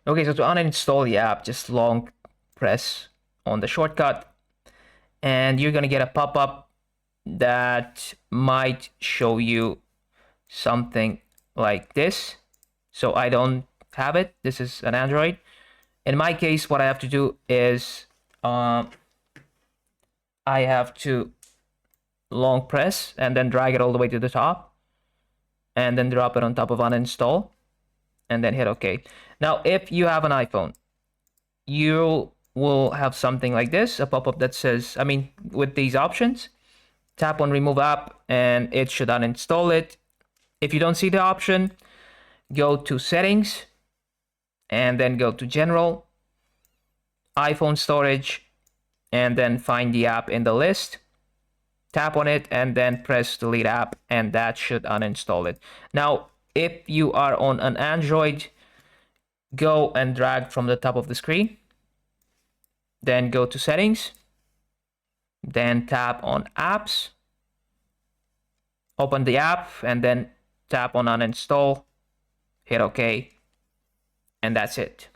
Okay, so to uninstall the app, just long press on the shortcut, and you're gonna get a pop-up that might show you something like this. So I don't have it. This is an Android. In my case, what I have to do is I have to long press and then drag it all the way to the top, and then drop it on top of uninstall, and then hit OK. Now, if you have an iPhone, you will have something like this, a pop-up that says, with these options, tap on remove app and it should uninstall it. If you don't see the option, go to settings and then go to general, iPhone storage, and then find the app in the list. Tap on it and then press delete app, and that should uninstall it. Now, if you are on an Android, go and drag from the top of the screen, then go to settings, then tap on apps, open the app, and then tap on uninstall, hit OK, and that's it.